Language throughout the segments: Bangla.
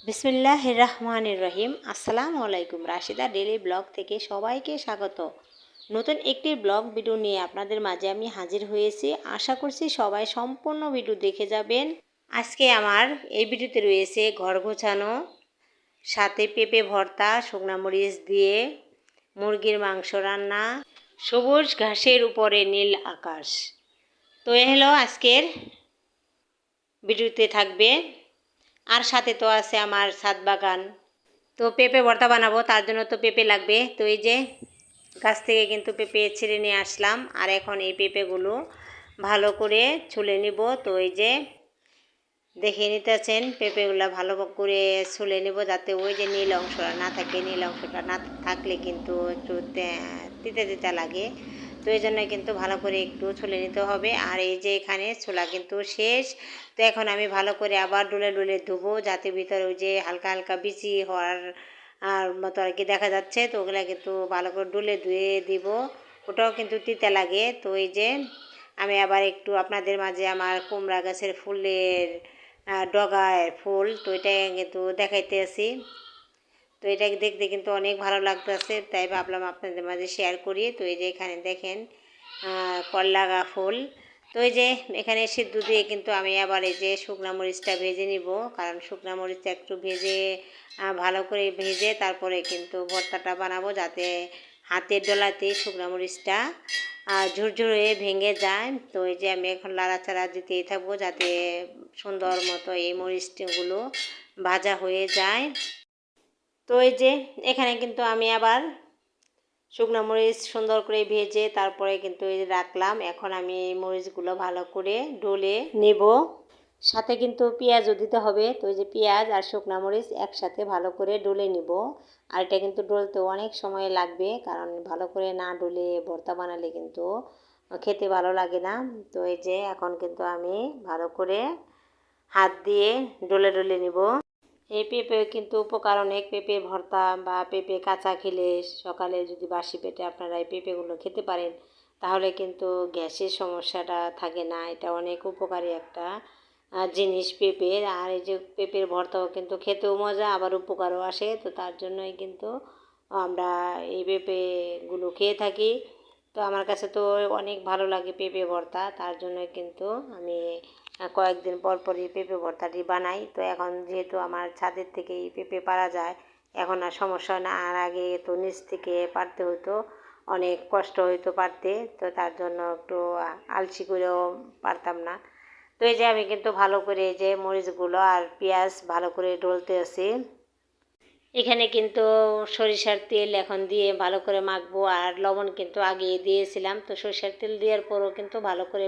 বিসমিল্লাহির রহমানির রহিম। আসসালামু আলাইকুম। রাশিদা ডেইলি ব্লগ থেকে সবাইকে স্বাগত। নতুন একটি ব্লগ ভিডিও নিয়ে আপনাদের মাঝে আমি হাজির হয়েছি। আশা করছি সবাই সম্পূর্ণ ভিডিও দেখে যাবেন। আজকে আমার এই ভিডিওতে রয়েছে ঘর গোছানো, সাথে পেঁপে ভর্তা, শুকনা মরিচ দিয়ে মুরগির মাংস রান্না, সবুজ ঘাসের উপরে নীল আকাশ। তো এ হলো আজকের ভিডিওতে থাকবে। আর সাথে তো আছে আমার ছাদ বাগান। তো পেঁপে ভর্তা বানাবো, তার জন্য তো পেঁপে লাগবে। তো এই যে গাছ থেকে কিন্তু পেঁপে ছিঁড়ে নিয়ে আসলাম, আর এখন এই পেঁপেগুলো ভালো করে ছুলে নিব। তো এই যে দেখে নিতেছেন, পেঁপেগুলো ভালো করে ছুলে নেব যাতে ওই যে নীল অংশটা না থাকে। নীল অংশটা না থাকলে কিন্তু একটু তিতা তিতা লাগে। তো এই জন্য কিন্তু ভালো করে একটু ছুলে নিতে হবে। আর এই যে এখানে ছোলা কিন্তু শেষ। তো এখন আমি ভালো করে আবার ডুলে ডুলে ধুবো, যাতে ভিতরে ওই যে হালকা হালকা বিচি হওয়ার আর মতো আর কি দেখা যাচ্ছে। তো ওগুলা কিন্তু ভালো করে ডুলে ধুয়ে দিব, ওটাও কিন্তু তিতা লাগে। তো এই যে আমি আবার একটু আপনাদের মাঝে আমার কুমড়া গাছের ফুলের ডগায় ফুল, তো এটা কিন্তু দেখাইতে আছি। তো এটা দেখতে কিন্তু অনেক ভালো লাগতেছে, তাই ভাবলাম আপনাদের মাঝে শেয়ার করি। তো এই যে এখানে দেখেন করলাগা ফুল। তো এই যে এখানে সিদ্ধ দিয়ে কিন্তু আমি আবার এই যে শুকনা মরিচটা ভেজে নিব, কারণ শুকনা মরিচটা একটু ভেজে ভালো করে ভেজে তারপরে কিন্তু ভর্তাটা বানাবো, যাতে হাতের ডলাতে শুকনা মরিচটা ঝুরঝুরে ভেঙে যায়। তো এই যে আমি এখন লাড়াচাড়া দিতেই থাকবো, যাতে সুন্দর মতো এই মরিচগুলো ভাজা হয়ে যায়। তো এই যে এখানে কিন্তু আমি আবার শুকনো মরিচ সুন্দর করে ভেজে তারপরে কিন্তু এই রাখলাম। এখন আমি এই মরিচগুলো ভালো করে ডলে নেব, সাথে কিন্তু পেঁয়াজও দিতে হবে। তো এই যে পেঁয়াজ আর শুকনো মরিচ একসাথে ভালো করে ডলে নিব। আর এটা কিন্তু ডলতে অনেক সময় লাগবে, কারণ ভালো করে না ডলে ভর্তা বানালে কিন্তু খেতে ভালো লাগে না। তো এই যে এখন কিন্তু আমি ভালো করে হাত দিয়ে ডলে ডলে নিব। এই পেঁপে কিন্তু উপকার অনেক। পেঁপে ভর্তা বা পেঁপে কাঁচা খেলে, সকালে যদি বাসি পেটে আপনারা এই পেঁপেগুলো খেতে পারেন, তাহলে কিন্তু গ্যাসের সমস্যাটা থাকে না। এটা অনেক উপকারী একটা জিনিস পেঁপের। আর এই যে পেঁপের ভর্তাও কিন্তু খেতেও মজা, আবার উপকারও আসে। তো তার জন্যই কিন্তু আমরা এই পেঁপেগুলো খেয়ে থাকি। তো আমার কাছে তো অনেক ভালো লাগে পেঁপে ভর্তা, তার জন্যই কিন্তু আমি কয়েকদিন পর পরই পেঁপে ভর্তাটি বানাই। তো এখন যেহেতু আমার ছাদের থেকে এই পেঁপে পাড়া যায়, এখন আর সমস্যা হয় না। আর আগে তো নিচ থেকে পারতে হতো, অনেক কষ্ট হইতো পারতে। তো তার জন্য একটু আলসি করেও পারতাম না। তো এই যে আমি কিন্তু ভালো করে এই যে মরিচগুলো আর পেঁয়াজ ভালো করে ডলতে আছি। এখানে কিন্তু সরিষার তেল এখন দিয়ে ভালো করে মাখবো, আর লবণ কিন্তু আগে দিয়েছিলাম। তো সরিষার তেল দেওয়ার পরও কিন্তু ভালো করে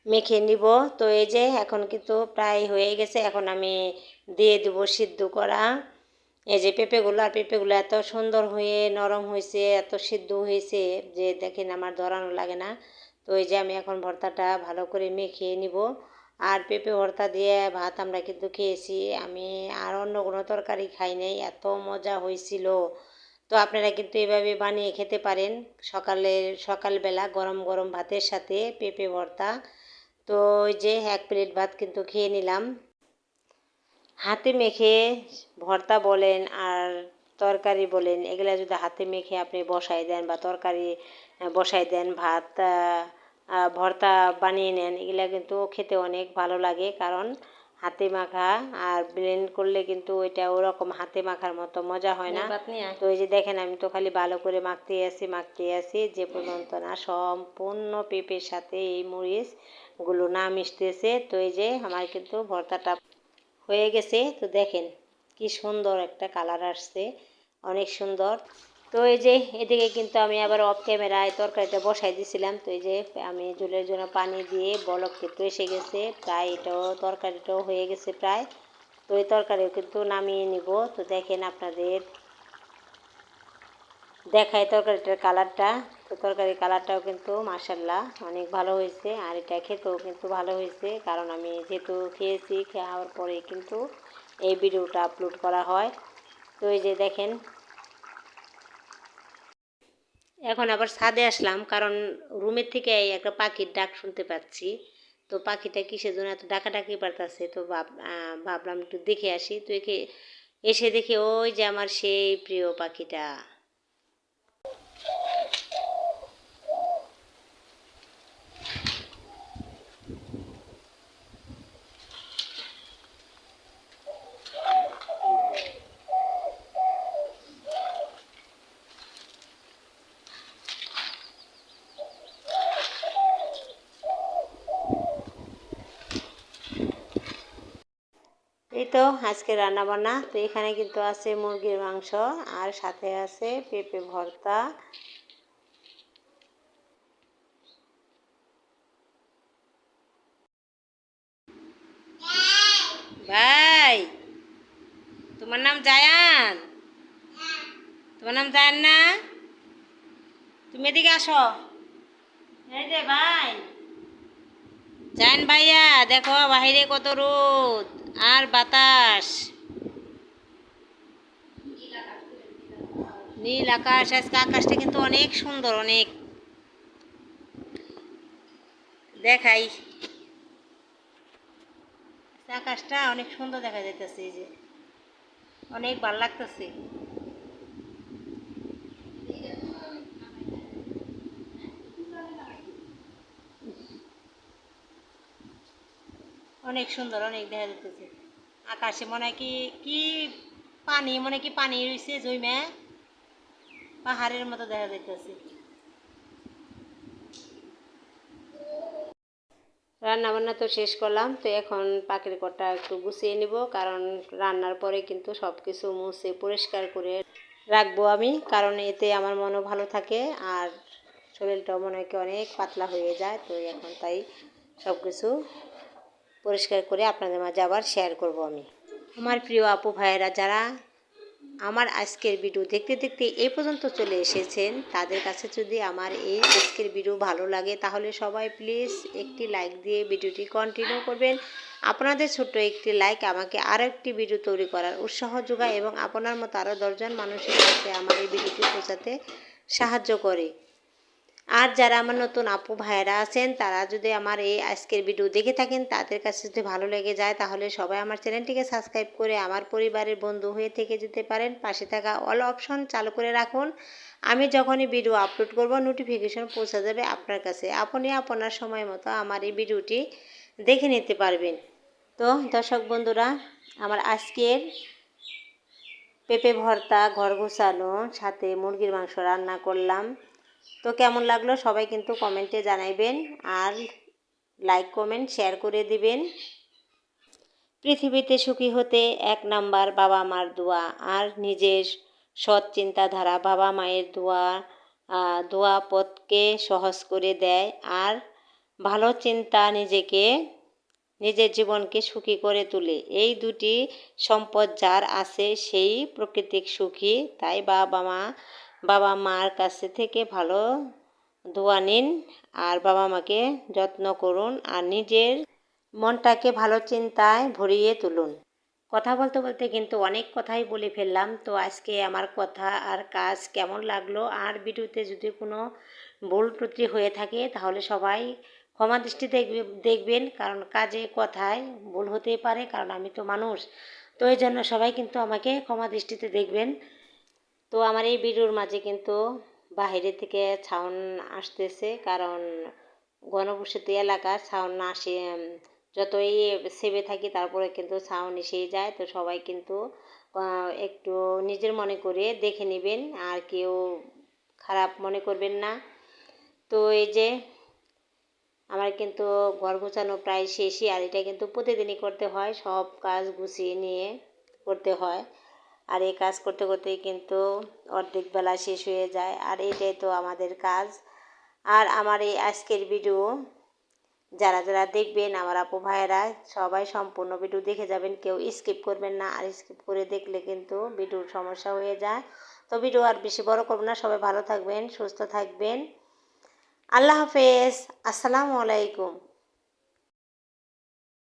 মেখে নিব। তো এই যে এখন কিন্তু প্রায় হয়ে গেছে। এখন আমি দিয়ে দেবো সিদ্ধ করা এই যে পেঁপেগুলো। আর পেঁপেগুলো এত সুন্দর হয়ে নরম হয়েছে, এত সিদ্ধ হয়েছে যে দেখেন আমার ধরানো লাগে না। তো এই যে আমি এখন ভর্তাটা ভালো করে মেখে নিব। আর পেঁপে ভর্তা দিয়ে ভাত আমরা কিন্তু খেয়েছি, আমি আর অন্য কোনো তরকারি খাই নাই, এত মজা হয়েছিল। তো আপনারা কিন্তু এভাবে বানিয়ে খেতে পারেন সকালবেলা গরম গরম ভাতের সাথে পেঁপে ভর্তা। তো ওই যে 1 প্লেট ভাত কিন্তু খেয়ে নিলাম। হাতে মেখে ভর্তা বলেন আর তরকারি বলেন, এগুলো যদি হাতে মেখে আপনি বসাই দেন বা তরকারি বসাই দেন, ভাত ভর্তা বানিয়ে নেন, এগুলো কিন্তু খেতে অনেক ভালো লাগে। কারণ হাতে মাখা আর ব্লেন্ড করলে কিন্তু ওইটা ওরকম হাতে মাখার মতো মজা হয় না। তো এই যে দেখেন আমি তো খালি ভালো করে মাখতে আসি যে পর্যন্ত না সম্পূর্ণ পেঁপের সাথে এই মরিচগুলো না মিশতেছে। তো এই যে আমার কিন্তু ভর্তাটা হয়ে গেছে। তো দেখেন কি সুন্দর একটা কালার আসছে, অনেক সুন্দর। তো এই যে এদিকে কিন্তু আমি আবার অফ ক্যামেরায় তরকারিটা বসাই দিয়েছিলাম। তো এই যে আমি ঝোলের জন্য পানি দিয়ে বলক কিন্তু এসে গেছে প্রায়, এটাও তরকারিটাও হয়ে গেছে প্রায়। তো এই তরকারিও কিন্তু নামিয়ে নিব। তো দেখেন আপনাদের দেখায় তরকারিটার কালারটা। তো তরকারির কালারটাও কিন্তু মাশাল্লাহ অনেক ভালো হয়েছে, আর এটা খেতেও কিন্তু ভালো হয়েছে, কারণ আমি যেহেতু খেয়েছি, খাওয়ার পরে কিন্তু এই ভিডিওটা আপলোড করা হয়। তো এই যে দেখেন এখন আবার ছাদে আসলাম, কারণ রুমের থেকে একটা পাখির ডাক শুনতে পাচ্ছি। তো পাখিটা কিসের জন্য এত ডাকাডাকি পারতেছে, তো ভাবলাম একটু দেখে আসি। তো এসে দেখি ওই যে আমার সেই প্রিয় পাখিটা। এই তো আজকে রান্না বান্না, তো এখানে কিন্তু আছে মুরগির মাংস আর সাথে আছে পেঁপে ভর্তা। ভাই, তোমার নাম জায়ান? তোমার নাম জায়ান না? তুমি এদিকে আসো। এই যে ভাই, জায়ান ভাইয়া, দেখো বাইরে কত রোদ আর বাতাস, নীল আকাশ। আজকে আকাশটা কিন্তু অনেক সুন্দর, অনেক। দেখাই, আকাশটা অনেক সুন্দর দেখা যাইতেছে, এই যে অনেক ভালো লাগতেছে। অনেক সুন্দর, অনেক দেখা যাইতেছে। আকাশে মনে হয় কি কি পানি, মনে কি পানি রয়েছে জইমে, পাহাড়ের মতো দেখা যাইতেছে। রান্না বান্না তো শেষ করলাম, তো এখন পাখির ঘরটা একটু গুছিয়ে নিব, কারণ রান্নার পরে কিন্তু সব কিছু মুছে পরিষ্কার করে রাখবো আমি, কারণ এতে আমার মনও ভালো থাকে আর শরীরটাও মনে হয় অনেক পাতলা হয়ে যায়। তো এখন তাই সব কিছু পরিষ্কার করে আপনাদের মাঝে আবার শেয়ার করব আমি। আমার প্রিয় আপু ভাইয়েরা, যারা আমার আজকের ভিডিও দেখতে দেখতে এই পর্যন্ত চলে এসেছেন, তাদের কাছে যদি আমার এই আজকের ভিডিও ভালো লাগে তাহলে সবাই প্লিজ একটি লাইক দিয়ে ভিডিওটি কন্টিনিউ করবেন। আপনাদের ছোট্ট একটি লাইক আমাকে আরও একটি ভিডিও তৈরি করার উৎসাহ যোগায় এবং আপনার মতো আরও 10 জন মানুষের কাছে আমার এই ভিডিওটি পৌঁছাতে সাহায্য করে। আর যারা আমার নতুন আপু ভাইয়েরা আছেন, তারা যদি আমার এই আজকের ভিডিও দেখে থাকেন, তাদের কাছে যদি ভালো লেগে যায় তাহলে সবাই আমার চ্যানেলটিকে সাবস্ক্রাইব করে আমার পরিবারের বন্ধু হয়ে থেকে যেতে পারেন। পাশে থাকা অল অপশন চালু করে রাখুন। আমি যখনই ভিডিও আপলোড করব নোটিফিকেশন পৌঁছে যাবে আপনার কাছে। আপনি আপনার সময় মতো আমার এই ভিডিওটি দেখে নিতে পারবেন। তো দর্শক বন্ধুরা, আমার আজকের পেঁপে ভর্তা, ঘর গোছানো, সাথে মুরগির মাংস রান্না করলাম। তো কেমন লাগলো সবাই কিন্তু কমেন্টে জানাইবেন আর লাইক কমেন্ট শেয়ার করে দিবেন। পৃথিবীতে সুখী হতে 1 নাম্বার বাবা মার দোয়া আর নিজের সৎ চিন্তাধারা। বাবা মায়ের দোয়া পথকে সহজ করে দেয় আর ভালো চিন্তা নিজের জীবনকে সুখী করে তোলে। এই দুটি সম্পদ যার আছে সেই প্রকৃতিক সুখী। তাই বাবা মার কাছে থেকে ভালো দোয়া নিন আর বাবা মাকে যত্ন করুন আর নিজের মনটাকে ভালো চিন্তায় ভরিয়ে তুলুন। কথা বলতে বলতে কিন্তু অনেক কথাই বলে ফেললাম। তো আজকে আমার কথা আর কাজ কেমন লাগলো, আর ভিডিওতে যদি কোনো ভুল ত্রুটি হয়ে থাকে তাহলে সবাই ক্ষমা দৃষ্টি দেখবেন, কারণ কাজে কথায় ভুল হতেই পারে, কারণ আমি তো মানুষ। তো এই জন্য সবাই কিন্তু আমাকে ক্ষমা দৃষ্টিতে দেখবেন। তো আমার এই ভিডিওর মাঝে কিন্তু বাইরে থেকে সাউন্ড আসতেছে, কারণ ঘনবসতি এলাকা, সাউন্ড না আসে, যতই সেভে থাকি তারপরে কিন্তু সাউন্ড এসেই যায়। তো সবাই কিন্তু একটু নিজের মনে করে দেখে নেবেন আর কেউ খারাপ মনে করবেন না। তো এই যে আমার কিন্তু ঘর গোছানো প্রায় শেষই, আর এটা কিন্তু প্রতিদিনই করতে হয়, সব কাজ গুছিয়ে নিয়ে করতে হয়। আর এই কাজ করতে করতেই কিন্তু অর্ধেক বেলা শেষ হয়ে যায়, আর এটাই তো আমাদের কাজ। আর আমার এই আজকের ভিডিও যারা যারা দেখবেন আমার আপু ভাইয়েরা, সবাই সম্পূর্ণ ভিডিও দেখে যাবেন, কেউ স্কিপ করবেন না। আর স্কিপ করে দেখলে কিন্তু ভিডিওর সমস্যা হয়ে যায়। তো ভিডিও আর বেশি বড় করব না, সবাই ভালো থাকবেন, সুস্থ থাকবেন। আল্লাহ হাফেজ, আসসালামু আলাইকুম।